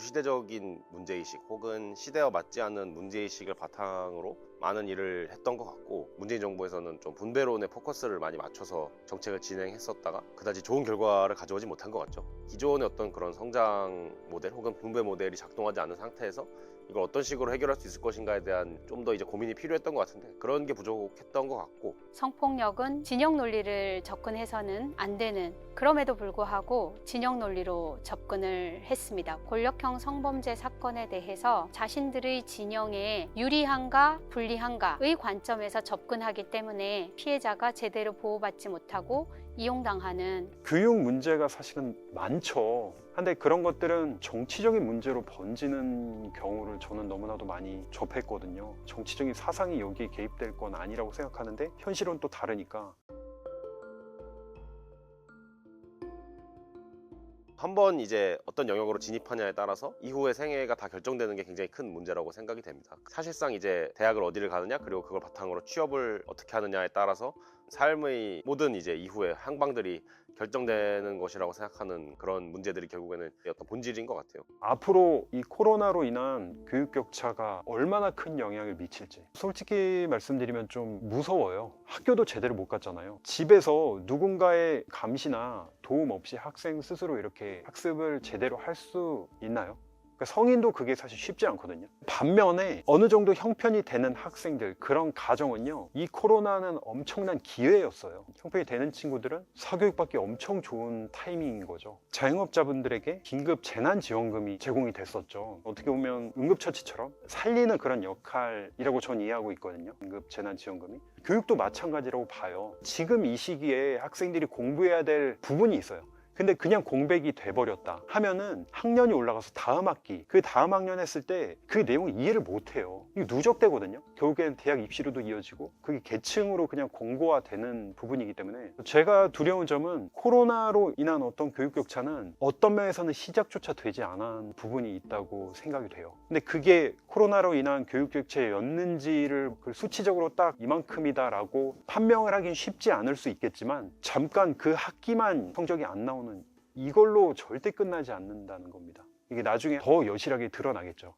구시대적인 문제의식 혹은 시대와 맞지 않는 문제의식을 바탕으로 많은 일을 했던 것 같고, 문재인 정부에서는 좀 분배론에 포커스를 많이 맞춰서 정책을 진행했었다가 그다지 좋은 결과를 가져오지 못한 것 같죠. 기존의 어떤 그런 성장 모델 혹은 분배 모델이 작동하지 않는 상태에서 이걸 어떤 식으로 해결할 수 있을 것인가에 대한 좀 더 이제 고민이 필요했던 것 같은데, 그런 게 부족했던 것 같고, 성폭력은 진영 논리를 접근해서는 안 되는, 그럼에도 불구하고 진영 논리로 접근을 했습니다. 권력형 성범죄 사건에 대해서 자신들의 진영에 유리한가 불리한가의 관점에서 접근하기 때문에 피해자가 제대로 보호받지 못하고 이용당하는. 교육 문제가 사실은 많죠. 근데 그런 것들은 정치적인 문제로 번지는 경우를 저는 너무나도 많이 접했거든요. 정치적인 사상이 여기에 개입될 건 아니라고 생각하는데 현실은 또 다르니까. 한번 이제 어떤 영역으로 진입하냐에 따라서 이후의 생애가 다 결정되는 게 굉장히 큰 문제라고 생각이 됩니다. 사실상 이제 대학을 어디를 가느냐, 그리고 그걸 바탕으로 취업을 어떻게 하느냐에 따라서 삶의 모든 이제 이후의 항방들이 결정되는 것이라고 생각하는 그런 문제들이 결국에는 어떤 본질인 것 같아요. 앞으로 이 코로나로 인한 교육 격차가 얼마나 큰 영향을 미칠지 솔직히 말씀드리면 좀 무서워요. 학교도 제대로 못 갔잖아요. 집에서 누군가의 감시나 도움 없이 학생 스스로 이렇게 학습을 제대로 할 수 있나요? 그러니까 성인도 그게 사실 쉽지 않거든요. 반면에 어느 정도 형편이 되는 학생들, 그런 가정은요, 이 코로나는 엄청난 기회였어요. 형편이 되는 친구들은 사교육받기 엄청 좋은 타이밍인 거죠. 자영업자분들에게 긴급 재난지원금이 제공이 됐었죠. 어떻게 보면 응급처치처럼 살리는 그런 역할이라고 전 이해하고 있거든요. 긴급 재난지원금이. 교육도 마찬가지라고 봐요. 지금 이 시기에 학생들이 공부해야 될 부분이 있어요. 근데 그냥 공백이 돼버렸다 하면은 학년이 올라가서 다음 학기, 그 다음 학년 했을 때 그 내용을 이해를 못해요. 이거 누적되거든요. 결국엔 대학 입시로도 이어지고 그게 계층으로 그냥 공고화되는 부분이기 때문에, 제가 두려운 점은 코로나로 인한 어떤 교육 격차는 어떤 면에서는 시작조차 되지 않은 부분이 있다고 생각이 돼요. 근데 그게 코로나로 인한 교육 격차였는지를 수치적으로 딱 이만큼이다라고 판명을 하긴 쉽지 않을 수 있겠지만, 잠깐 그 학기만 성적이 안 나오는, 이걸로 절대 끝나지 않는다는 겁니다. 이게 나중에 더 여실하게 드러나겠죠.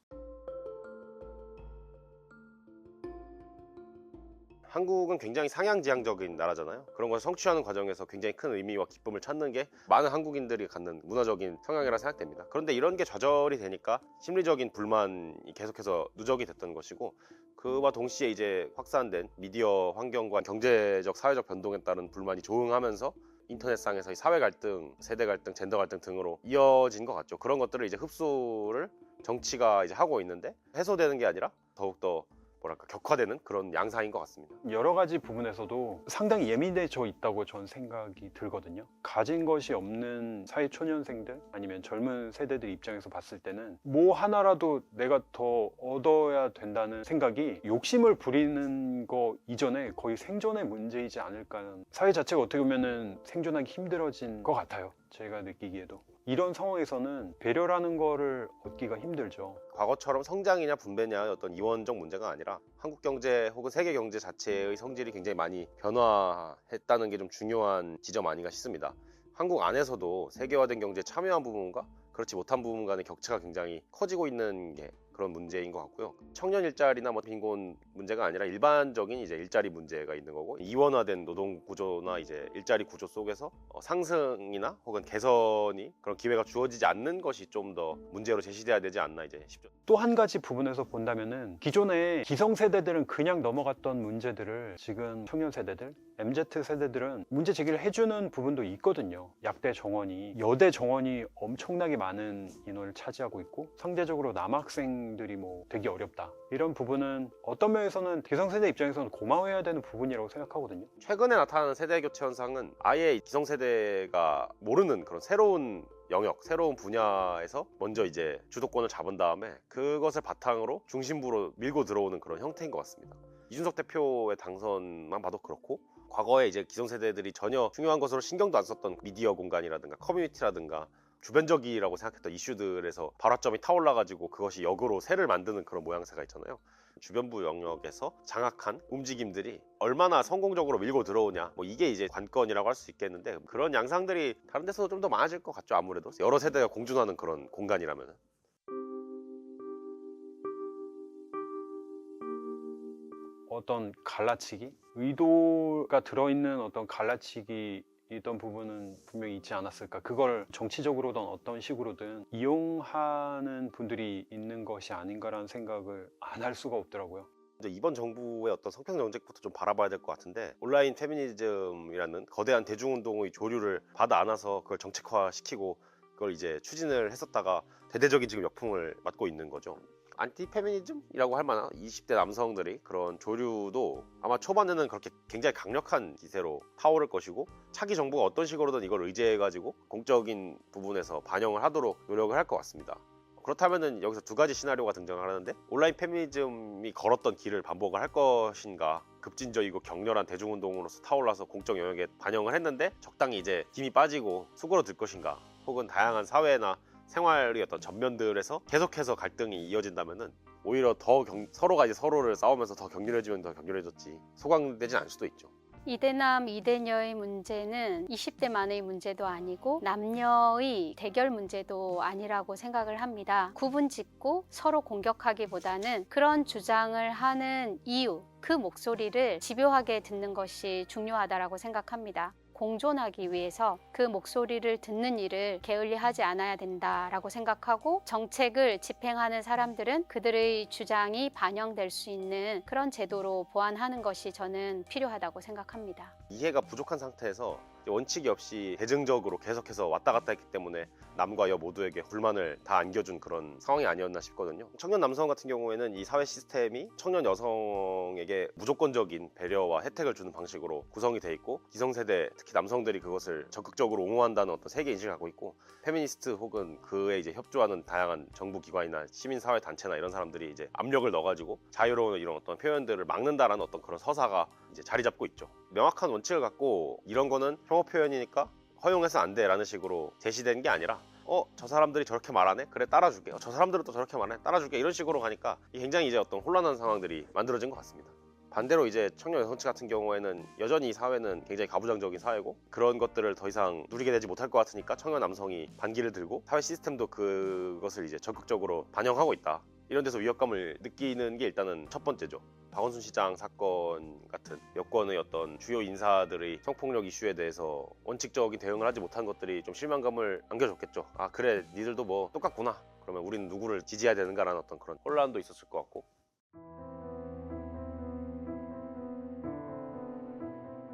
한국은 굉장히 상향지향적인 나라잖아요. 그런 것을 성취하는 과정에서 굉장히 큰 의미와 기쁨을 찾는 게 많은 한국인들이 갖는 문화적인 성향이라 생각됩니다. 그런데 이런 게 좌절이 되니까 심리적인 불만이 계속해서 누적이 됐던 것이고, 그와 동시에 이제 확산된 미디어 환경과 경제적, 사회적 변동에 따른 불만이 조응하면서 인터넷상에서의 사회 갈등, 세대 갈등, 젠더 갈등 등으로 이어진 것 같죠. 그런 것들을 이제 흡수를 정치가 이제 하고 있는데, 해소되는 게 아니라 더욱더 뭐랄까 격화되는 그런 양상인 것 같습니다. 여러 가지 부분에서도 상당히 예민해져 있다고 전 생각이 들거든요. 가진 것이 없는 사회초년생들 아니면 젊은 세대들 입장에서 봤을 때는 뭐 하나라도 내가 더 얻어야 된다는 생각이 욕심을 부리는 거 이전에 거의 생존의 문제이지 않을까 하는, 사회 자체가 어떻게 보면 생존하기 힘들어진 것 같아요. 제가 느끼기에도. 이런 상황에서는 배려라는 거를 얻기가 힘들죠. 과거처럼 성장이냐 분배냐 어떤 이원적 문제가 아니라 한국 경제 혹은 세계 경제 자체의 성질이 굉장히 많이 변화했다는 게 좀 중요한 지점 아닌가 싶습니다. 한국 안에서도 세계화된 경제에 참여한 부분과 그렇지 못한 부분 간의 격차가 굉장히 커지고 있는 게 그런 문제인 것 같고요. 청년 일자리나 뭐 빈곤 문제가 아니라 일반적인 이제 일자리 문제가 있는 거고, 이원화된 노동 구조나 이제 일자리 구조 속에서 상승이나 혹은 개선이 그런 기회가 주어지지 않는 것이 좀 더 문제로 제시돼야 되지 않나 이제 싶죠. 또 한 가지 부분에서 본다면은 기존에 기성세대들은 그냥 넘어갔던 문제들을 지금 청년 세대들, MZ 세대들은 문제 제기를 해주는 부분도 있거든요. 약대 정원이, 여대 정원이 엄청나게 많은 인원을 차지하고 있고 상대적으로 남학생들이 뭐 되기 어렵다, 이런 부분은 어떤 면에서는 기성세대 입장에서는 고마워해야 되는 부분이라고 생각하거든요. 최근에 나타나는 세대 교체 현상은 아예 기성세대가 모르는 그런 새로운 영역, 새로운 분야에서 먼저 이제 주도권을 잡은 다음에 그것을 바탕으로 중심부로 밀고 들어오는 그런 형태인 것 같습니다. 이준석 대표의 당선만 봐도 그렇고, 과거에 이제 기성세대들이 전혀 중요한 것으로 신경도 안 썼던 미디어 공간이라든가 커뮤니티라든가 주변적이라고 생각했던 이슈들에서 발화점이 타올라가지고 그것이 역으로 새를 만드는 그런 모양새가 있잖아요. 주변부 영역에서 장악한 움직임들이 얼마나 성공적으로 밀고 들어오냐, 뭐 이게 이제 관건이라고 할 수 있겠는데, 그런 양상들이 다른 데서도 좀 더 많아질 것 같죠. 아무래도 여러 세대가 공존하는 그런 공간이라면. 어떤 갈라치기, 의도가 들어있는 어떤 갈라치기 있던 부분은 분명히 있지 않았을까. 그걸 정치적으로든 어떤 식으로든 이용하는 분들이 있는 것이 아닌가라는 생각을 안 할 수가 없더라고요. 이제 이번 정부의 어떤 성평 정책부터 좀 바라봐야 될 것 같은데, 온라인 페미니즘이라는 거대한 대중운동의 조류를 받아 안아서 그걸 정책화시키고 그걸 이제 추진을 했었다가 대대적인 지금 역풍을 맞고 있는 거죠. 안티 페미니즘이라고 할 만한 20대 남성들이 그런 조류도 아마 초반에는 그렇게 굉장히 강력한 기세로 타오를 것이고, 차기 정부가 어떤 식으로든 이걸 의제해가지고 공적인 부분에서 반영을 하도록 노력을 할 것 같습니다. 그렇다면은 여기서 두 가지 시나리오가 등장하는데, 온라인 페미니즘이 걸었던 길을 반복을 할 것인가, 급진적이고 격렬한 대중운동으로서 타올라서 공적 영역에 반영을 했는데 적당히 이제 힘이 빠지고 수그러들 것인가, 혹은 다양한 사회나 생활의 어떤 전면들에서 계속해서 갈등이 이어진다면은 오히려 더 서로가 이제 서로를 싸우면서 더 격렬해지면 더 격렬해졌지 소강되진 않을 수도 있죠. 이대남 이대녀의 문제는 20대만의 문제도 아니고 남녀의 대결 문제도 아니라고 생각을 합니다. 구분 짓고 서로 공격하기보다는 그런 주장을 하는 이유, 그 목소리를 집요하게 듣는 것이 중요하다고 생각합니다. 공존하기 위해서 그 목소리를 듣는 일을 게을리하지 않아야 된다라고 생각하고, 정책을 집행하는 사람들은 그들의 주장이 반영될 수 있는 그런 제도로 보완하는 것이 저는 필요하다고 생각합니다. 이해가 부족한 상태에서 원칙이 없이 대증적으로 계속해서 왔다 갔다 했기 때문에 남과 여 모두에게 불만을 다 안겨준 그런 상황이 아니었나 싶거든요. 청년 남성 같은 경우에는 이 사회 시스템이 청년 여성에게 무조건적인 배려와 혜택을 주는 방식으로 구성이 돼 있고, 기성세대 특히 남성들이 그것을 적극적으로 옹호한다는 어떤 세계 인식을 갖고 있고, 페미니스트 혹은 그에 이제 협조하는 다양한 정부 기관이나 시민사회 단체나 이런 사람들이 이제 압력을 넣어가지고 자유로운 이런 어떤 표현들을 막는다라는 어떤 그런 서사가 이제 자리 잡고 있죠. 명확한 원칙을 갖고 이런 거는 혐오 표현이니까 허용해서 안 돼 라는 식으로 제시된 게 아니라, 저 사람들이 저렇게 말하네? 그래, 따라줄게. 저 사람들은 또 저렇게 말하네? 따라줄게. 이런 식으로 가니까 굉장히 이제 어떤 혼란한 상황들이 만들어진 것 같습니다. 반대로 이제 청년 여성층 같은 경우에는 여전히 이 사회는 굉장히 가부장적인 사회고, 그런 것들을 더 이상 누리게 되지 못할 것 같으니까 청년 남성이 반기를 들고 사회 시스템도 그것을 이제 적극적으로 반영하고 있다, 이런 데서 위협감을 느끼는 게 일단은 첫 번째죠. 박원순 시장 사건 같은 여권의 어떤 주요 인사들의 성폭력 이슈에 대해서 원칙적인 대응을 하지 못한 것들이 좀 실망감을 안겨줬겠죠. 아, 그래, 니들도 뭐 똑같구나, 그러면 우리는 누구를 지지해야 되는가라는 어떤 그런 혼란도 있었을 것 같고.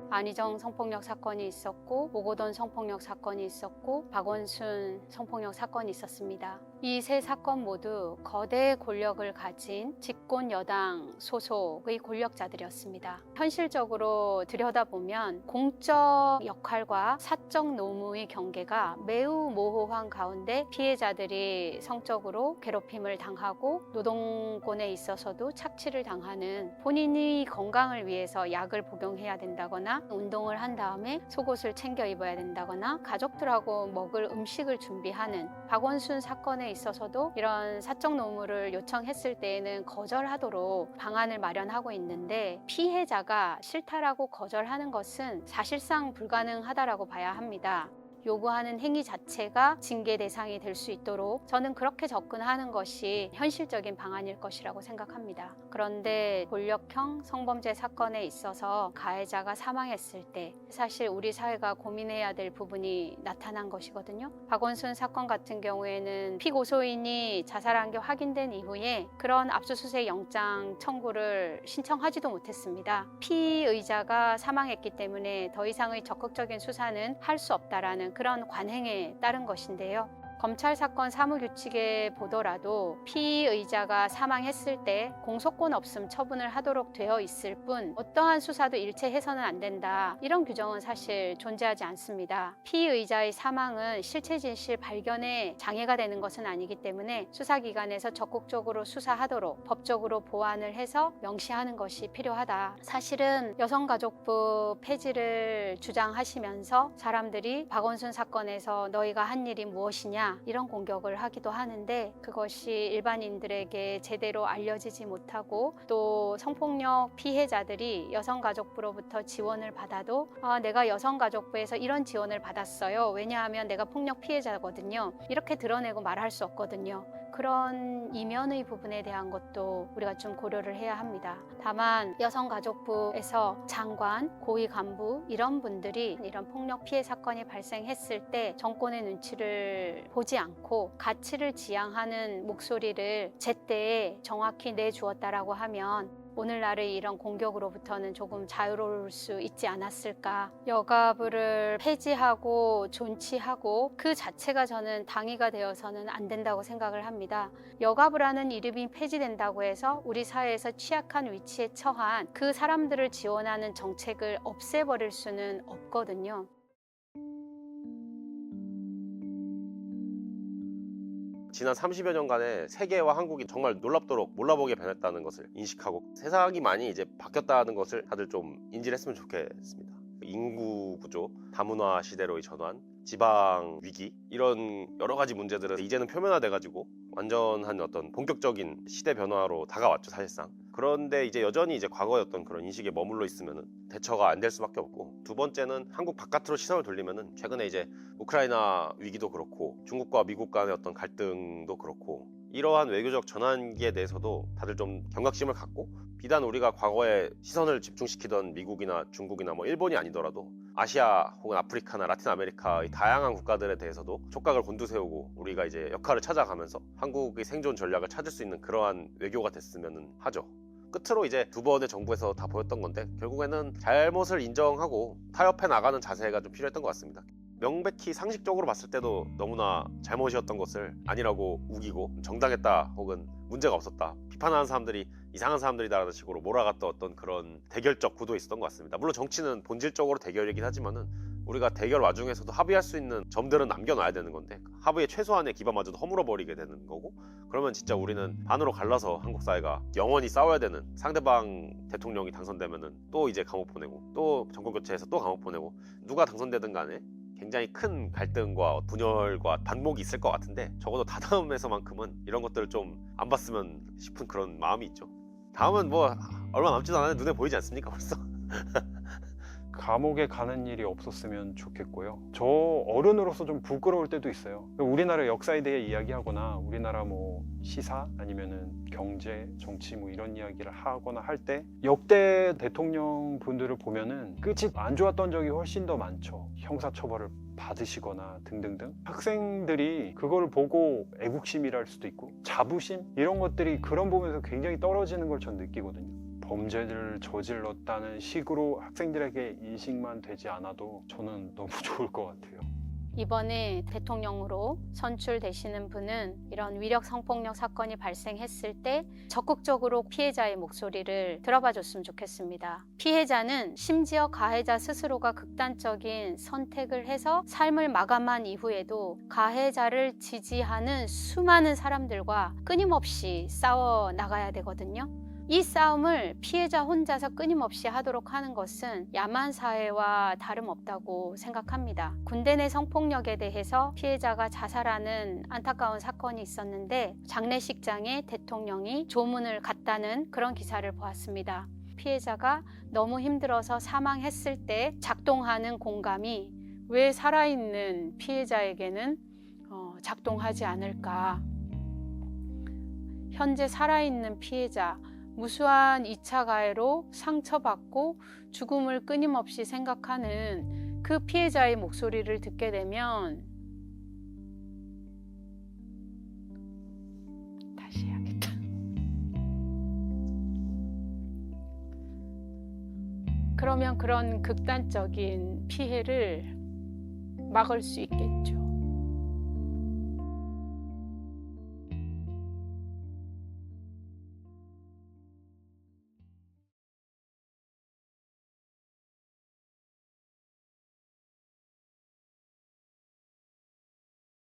안희정 성폭력 사건이 있었고, 오고돈 성폭력 사건이 있었고, 박원순 성폭력 사건이 있었습니다. 이 세 사건 모두 거대 권력을 가진 집권 여당 소속의 권력자들이었습니다. 현실적으로 들여다보면 공적 역할과 사적 노무의 경계가 매우 모호한 가운데 피해자들이 성적으로 괴롭힘을 당하고 노동권에 있어서도 착취를 당하는, 본인의 건강을 위해서 약을 복용해야 된다거나 운동을 한 다음에 속옷을 챙겨 입어야 된다거나 가족들하고 먹을 음식을 준비하는, 박원순 사건에 있어서도 이런 사적 노무를 요청했을 때에는 거절하도록 방안을 마련하고 있는데, 피해자가 싫다라고 거절하는 것은 사실상 불가능하다라고 봐야 합니다. 요구하는 행위 자체가 징계 대상이 될 수 있도록 저는 그렇게 접근하는 것이 현실적인 방안일 것이라고 생각합니다. 그런데 권력형 성범죄 사건에 있어서 가해자가 사망했을 때 사실 우리 사회가 고민해야 될 부분이 나타난 것이거든요. 박원순 사건 같은 경우에는 피고소인이 자살한 게 확인된 이후에 그런 압수수색 영장 청구를 신청하지도 못했습니다. 피의자가 사망했기 때문에 더 이상의 적극적인 수사는 할 수 없다라는 그런 관행에 따른 것인데요. 검찰 사건 사무규칙에 보더라도 피의자가 사망했을 때 공소권 없음 처분을 하도록 되어 있을 뿐 어떠한 수사도 일체 해서는 안 된다, 이런 규정은 사실 존재하지 않습니다. 피의자의 사망은 실체 진실 발견에 장애가 되는 것은 아니기 때문에 수사기관에서 적극적으로 수사하도록 법적으로 보완을 해서 명시하는 것이 필요하다. 사실은 여성가족부 폐지를 주장하시면서 사람들이 박원순 사건에서 너희가 한 일이 무엇이냐 이런 공격을 하기도 하는데, 그것이 일반인들에게 제대로 알려지지 못하고, 또 성폭력 피해자들이 여성가족부로부터 지원을 받아도 내가 여성가족부에서 이런 지원을 받았어요, 왜냐하면 내가 폭력 피해자거든요, 이렇게 드러내고 말할 수 없거든요. 그런 이면의 부분에 대한 것도 우리가 좀 고려를 해야 합니다. 다만 여성가족부에서 장관, 고위 간부 이런 분들이 이런 폭력 피해 사건이 발생했을 때 정권의 눈치를 보지 않고 가치를 지향하는 목소리를 제때에 정확히 내주었다라고 하면 오늘날의 이런 공격으로부터는 조금 자유로울 수 있지 않았을까. 여가부를 폐지하고 존치하고 그 자체가 저는 당위가 되어서는 안 된다고 생각을 합니다. 여가부라는 이름이 폐지된다고 해서 우리 사회에서 취약한 위치에 처한 그 사람들을 지원하는 정책을 없애버릴 수는 없거든요. 지난 30여 년간의 세계와 한국이 정말 놀랍도록 몰라보게 변했다는 것을 인식하고 세상이 많이 이제 바뀌었다는 것을 다들 좀 인지를 했으면 좋겠습니다. 인구 구조, 다문화 시대로의 전환, 지방 위기 이런 여러 가지 문제들은 이제는 표면화돼 가지고 완전한 어떤 본격적인 시대 변화로 다가왔죠, 사실상. 그런데 이제 여전히 이제 과거의 어떤 그런 인식에 머물러 있으면은 대처가 안 될 수밖에 없고, 두 번째는 한국 바깥으로 시선을 돌리면은 최근에 이제 우크라이나 위기도 그렇고 중국과 미국 간의 어떤 갈등도 그렇고 이러한 외교적 전환기에 대해서도 다들 좀 경각심을 갖고, 비단 우리가 과거에 시선을 집중시키던 미국이나 중국이나 뭐 일본이 아니더라도 아시아 혹은 아프리카나 라틴 아메리카의 다양한 국가들에 대해서도 촉각을 곤두세우고 우리가 이제 역할을 찾아가면서 한국의 생존 전략을 찾을 수 있는 그러한 외교가 됐으면 하죠. 끝으로 이제 두 번의 정부에서 다 보였던 건데, 결국에는 잘못을 인정하고 타협해 나가는 자세가 좀 필요했던 것 같습니다. 명백히 상식적으로 봤을 때도 너무나 잘못이었던 것을 아니라고 우기고 정당했다 혹은 문제가 없었다 비판하는 사람들이 이상한 사람들이다라는 식으로 몰아갔던 어떤 그런 대결적 구도에 있었던 것 같습니다. 물론 정치는 본질적으로 대결이긴 하지만은 우리가 대결 와중에서도 합의할 수 있는 점들은 남겨놔야 되는 건데 합의의 최소한의 기반마저도 허물어버리게 되는 거고, 그러면 진짜 우리는 반으로 갈라서 한국 사회가 영원히 싸워야 되는, 상대방 대통령이 당선되면은 또 이제 감옥 보내고 또 정권 교체해서 또 감옥 보내고, 누가 당선되든 간에 굉장히 큰 갈등과 분열과 반목이 있을 것 같은데, 적어도 다다음에서만큼은 이런 것들을 좀 안 봤으면 싶은 그런 마음이 있죠. 다음은 뭐 얼마 남지도 않았는데 눈에 보이지 않습니까 벌써? 감옥에 가는 일이 없었으면 좋겠고요. 저 어른으로서 좀 부끄러울 때도 있어요. 우리나라 역사에 대해 이야기하거나 우리나라 뭐 시사 아니면은 경제, 정치 뭐 이런 이야기를 하거나 할 때 역대 대통령 분들을 보면은 끝이 안 좋았던 적이 훨씬 더 많죠. 형사처벌을 받으시거나 등등등. 학생들이 그걸 보고 애국심이랄 수도 있고 자부심 이런 것들이 그런 부분에서 굉장히 떨어지는 걸 전 느끼거든요. 범죄를 저질렀다는 식으로 학생들에게 인식만 되지 않아도 저는 너무 좋을 것 같아요. 이번에 대통령으로 선출되시는 분은 이런 위력 성폭력 사건이 발생했을 때 적극적으로 피해자의 목소리를 들어봐 줬으면 좋겠습니다. 피해자는 심지어 가해자 스스로가 극단적인 선택을 해서 삶을 마감한 이후에도 가해자를 지지하는 수많은 사람들과 끊임없이 싸워 나가야 되거든요. 이 싸움을 피해자 혼자서 끊임없이 하도록 하는 것은 야만 사회와 다름없다고 생각합니다. 군대 내 성폭력에 대해서 피해자가 자살하는 안타까운 사건이 있었는데 장례식장에 대통령이 조문을 갔다는 그런 기사를 보았습니다. 피해자가 너무 힘들어서 사망했을 때 작동하는 공감이 왜 살아있는 피해자에게는 작동하지 않을까? 현재 살아있는 피해자, 무수한 2차 가해로 상처받고 죽음을 끊임없이 생각하는 그 피해자의 목소리를 듣게 되면 다시 해야겠다. 그러면 그런 극단적인 피해를 막을 수 있겠죠.